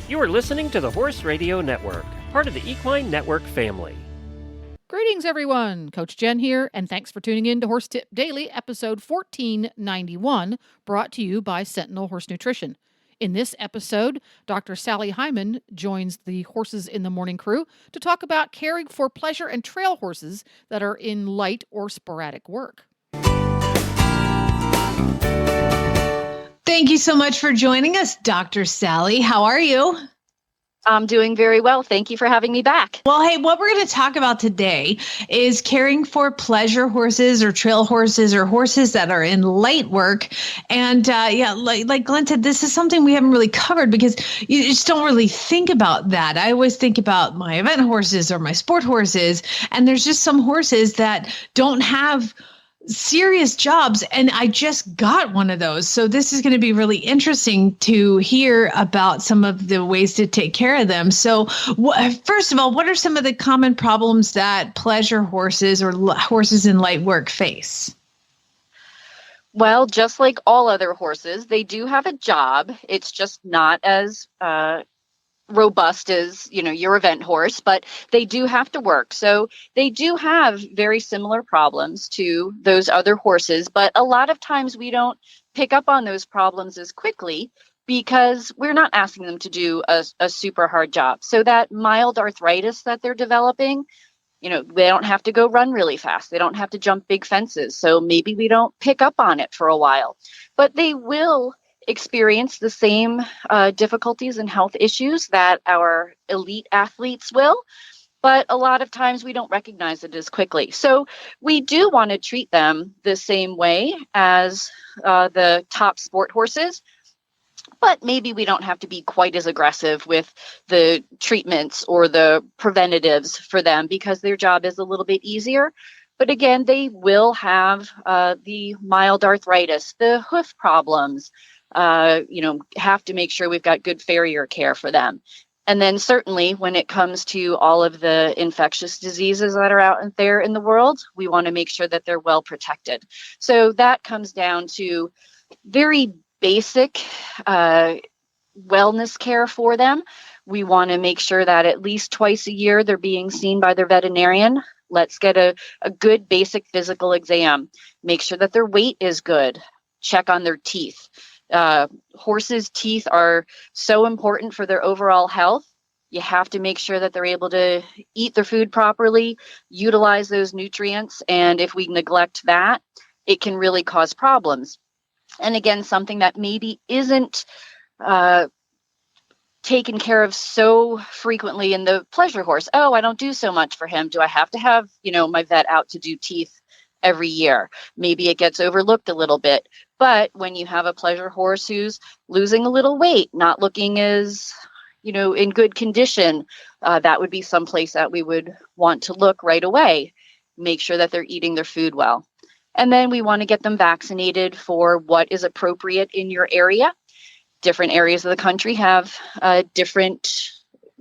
You are listening to the Horse Radio Network, part of the Equine Network family. Greetings, everyone. Coach Jen here, and thanks for tuning in to Horse Tip Daily, episode 1491, brought to you by Sentinel Horse Nutrition. In this episode, Dr. Sallie Hyman joins the Horses in the Morning crew to talk about caring for pleasure and trail horses that are in light or sporadic work. Thank you so much for joining us, Dr. Sallie. How are you? I'm doing very well. Thank you for having me back. Well, hey, what we're going to talk about today is caring for pleasure horses or trail horses or horses that are in light work. And like Glenn said, this is something we haven't really covered because you just don't really think about that. I always think about my event horses or my sport horses, and there's just some horses that don't have serious jobs, and I just got one of those. So this is going to be really interesting to hear about some of the ways to take care of them. So first of all, what are some of the common problems that pleasure horses or horses in light work face? Well, just like all other horses, they do have a job. It's just not as robust as, your event horse, but they do have to work. So they do have very similar problems to those other horses, but a lot of times we don't pick up on those problems as quickly because we're not asking them to do a super hard job. So that mild arthritis that they're developing, they don't have to go run really fast. They don't have to jump big fences. So maybe we don't pick up on it for a while, but they will experience the same difficulties and health issues that our elite athletes will, but a lot of times we don't recognize it as quickly. So we do want to treat them the same way as the top sport horses, but maybe we don't have to be quite as aggressive with the treatments or the preventatives for them because their job is a little bit easier. But again, they will have the mild arthritis, the hoof problems, have to make sure we've got good farrier care for them. And then certainly when it comes to all of the infectious diseases that are out there in the world, we want to make sure that they're well protected. So that comes down to very basic wellness care for them. We want to make sure that at least twice a year they're being seen by their veterinarian. Let's get a good basic physical exam. Make sure that their weight is good. Check on their teeth. Horses' teeth are so important for their overall health. You have to make sure that they're able to eat their food properly, utilize those nutrients. And if we neglect that, it can really cause problems. And again, something that maybe isn't taken care of so frequently in the pleasure horse. Oh, I don't do so much for him. Do I have to have, my vet out to do teeth every year? Maybe it gets overlooked a little bit. But when you have a pleasure horse who's losing a little weight, not looking as, in good condition, that would be someplace that we would want to look right away. Make sure that they're eating their food well. And then we want to get them vaccinated for what is appropriate in your area. Different areas of the country have different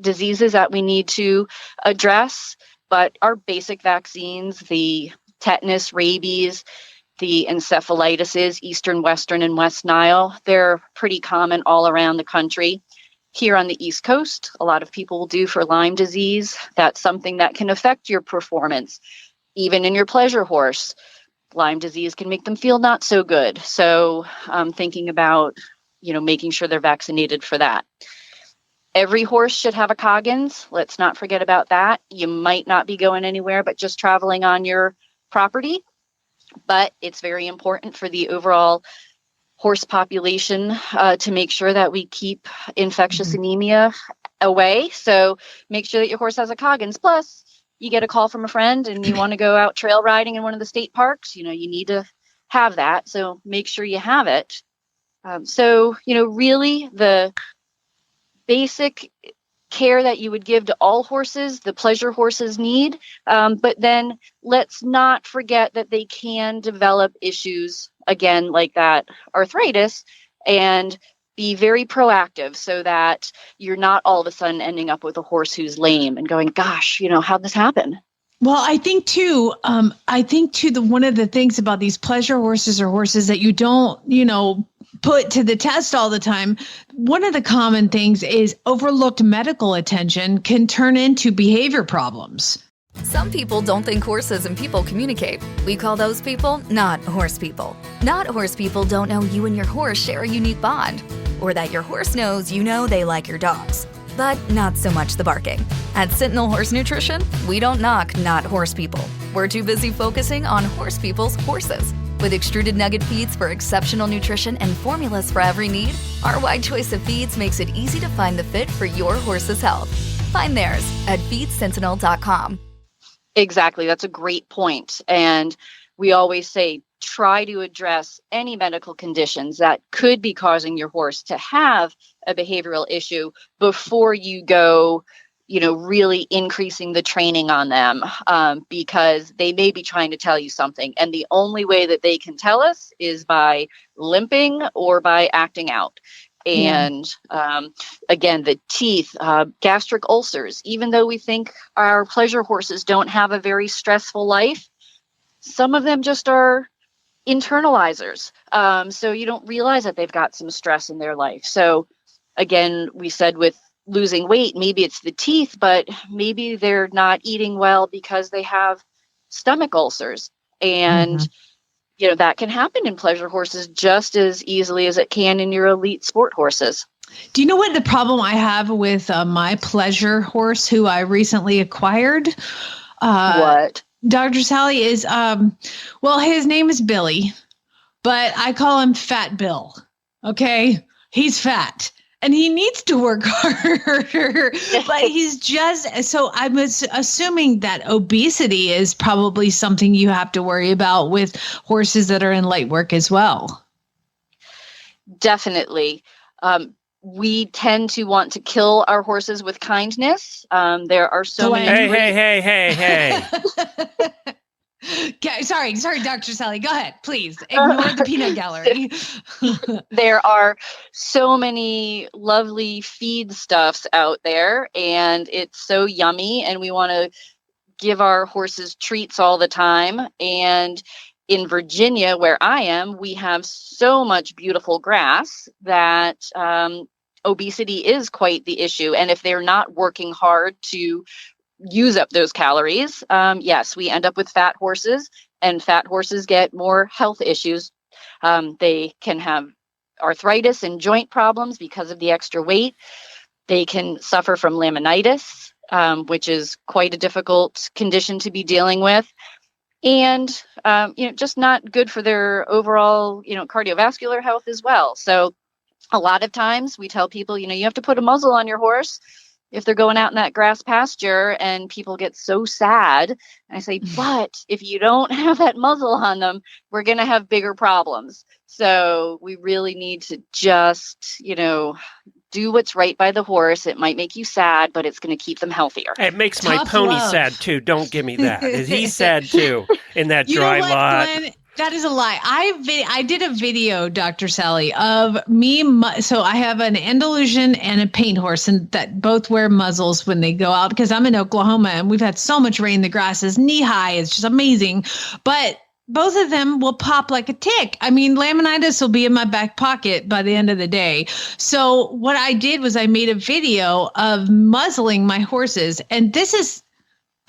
diseases that we need to address, but our basic vaccines, the tetanus, rabies, the encephalitis, Eastern, Western, and West Nile, they're pretty common all around the country. Here on the East Coast, a lot of people will do for Lyme disease. That's something that can affect your performance. Even in your pleasure horse, Lyme disease can make them feel not so good. So I'm thinking about, making sure they're vaccinated for that. Every horse should have a Coggins. Let's not forget about that. You might not be going anywhere, but just traveling on your property. But it's very important for the overall horse population to make sure that we keep infectious anemia away. So make sure that your horse has a Coggins. Plus, you get a call from a friend and you want to go out trail riding in one of the state parks, you need to have that. So make sure you have it. Really the basic care that you would give to all horses, the pleasure horses need. But then let's not forget that they can develop issues, again, like that arthritis, and be very proactive so that you're not all of a sudden ending up with a horse who's lame and going, gosh, how'd this happen? Well, I think too, one of the things about these pleasure horses or horses that you don't, put to the test all the time. One of the common things is overlooked medical attention can turn into behavior problems. Some people don't think horses and people communicate. We call those people not horse people. Not horse people don't know you and your horse share a unique bond, or that your horse knows you know they like your dogs. But not so much the barking. At Sentinel Horse Nutrition, we don't knock not horse people. We're too busy focusing on horse people's horses. With extruded nugget feeds for exceptional nutrition and formulas for every need, our wide choice of feeds makes it easy to find the fit for your horse's health. Find theirs at feedsentinel.com. Exactly. That's a great point. And we always say, try to address any medical conditions that could be causing your horse to have a behavioral issue before you go, really increasing the training on them, because they may be trying to tell you something. And the only way that they can tell us is by limping or by acting out. And again, the teeth, gastric ulcers, even though we think our pleasure horses don't have a very stressful life, some of them just are internalizers. So you don't realize that they've got some stress in their life. So again, we said with losing weight, maybe it's the teeth, but maybe they're not eating well because they have stomach ulcers. And that can happen in pleasure horses just as easily as it can in your elite sport horses. Do you know what the problem I have with my pleasure horse who I recently acquired? What? Dr. Sallie is, his name is Billy, but I call him Fat Bill. Okay. He's fat and he needs to work harder, but he's just, so I was assuming that obesity is probably something you have to worry about with horses that are in light work as well. Definitely. We tend to want to kill our horses with kindness. There are so many. Hey. Okay, sorry, Dr. Sallie. Go ahead, please. Ignore the peanut gallery. There are so many lovely feed stuffs out there, and it's so yummy, and we want to give our horses treats all the time. And in Virginia, where I am, we have so much beautiful grass that obesity is quite the issue. And if they're not working hard to use up those calories, yes, we end up with fat horses, and fat horses get more health issues. They can have arthritis and joint problems because of the extra weight. They can suffer from laminitis, which is quite a difficult condition to be dealing with. And, just not good for their overall, cardiovascular health as well. So a lot of times we tell people, you have to put a muzzle on your horse if they're going out in that grass pasture, and people get so sad. And I say, but if you don't have that muzzle on them, we're going to have bigger problems. So we really need to just, do what's right by the horse. It might make you sad, but it's going to keep them healthier. It makes my pony sad too. Don't give me that. He's sad too in that dry lot. Glenn? That is a lie. I did a video, Dr. Sallie, of me. So I have an Andalusian and a paint horse, and that both wear muzzles when they go out because I'm in Oklahoma and we've had so much rain. The grass is knee high. It's just amazing. But both of them will pop like a tick. I mean, laminitis will be in my back pocket by the end of the day. So what I did was I made a video of muzzling my horses. And this is,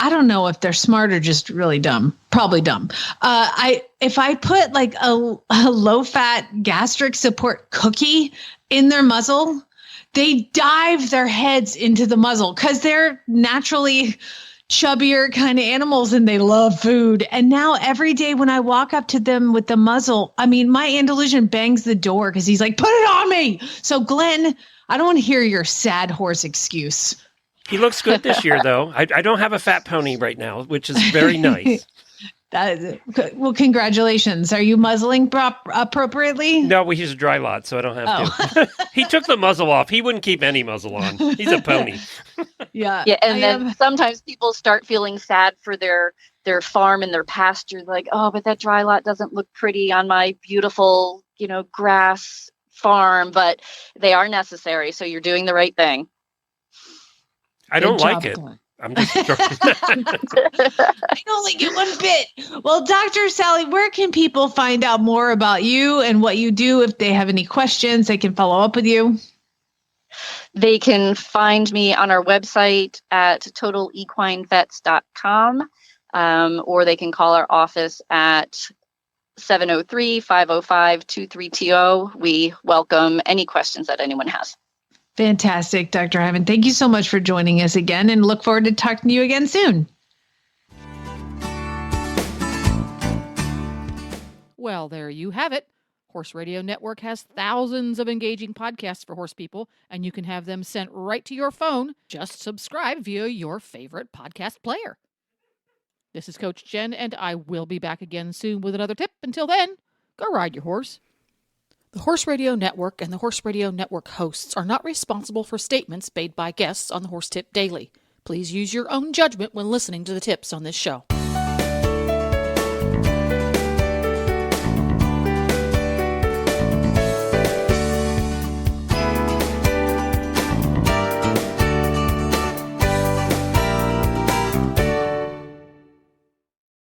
I don't know if they're smart or just really dumb, probably dumb. If I put like a low fat gastric support cookie in their muzzle, they dive their heads into the muzzle because they're naturally chubbier kind of animals and they love food. And now every day when I walk up to them with the muzzle, I mean, my Andalusian bangs the door because he's like, put it on me. So Glenn, I don't want to hear your sad horse excuse. He looks good this year, though. I don't have a fat pony right now, which is very nice. Well, congratulations. Are you muzzling appropriately? No, we use a dry lot, so I don't have to. He took the muzzle off. He wouldn't keep any muzzle on. He's a pony. Yeah. And then sometimes people start feeling sad for their farm and their pasture. Like, oh, but that dry lot doesn't look pretty on my beautiful, grass farm. But they are necessary. So you're doing the right thing. I don't like it. I'm just joking. I only get one bit. Well, Dr. Sallie, where can people find out more about you and what you do? If they have any questions, they can follow up with you. They can find me on our website at totalequinevets.com, or they can call our office at 703-505-2320. We welcome any questions that anyone has. Fantastic, Dr. Hyman. Thank you so much for joining us again, and look forward to talking to you again soon. Well, there you have it. Horse Radio Network has thousands of engaging podcasts for horse people, and you can have them sent right to your phone. Just subscribe via your favorite podcast player. This is Coach Jen, and I will be back again soon with another tip. Until then, go ride your horse. The Horse Radio Network and the Horse Radio Network hosts are not responsible for statements made by guests on the Horse Tip Daily. Please use your own judgment when listening to the tips on this show.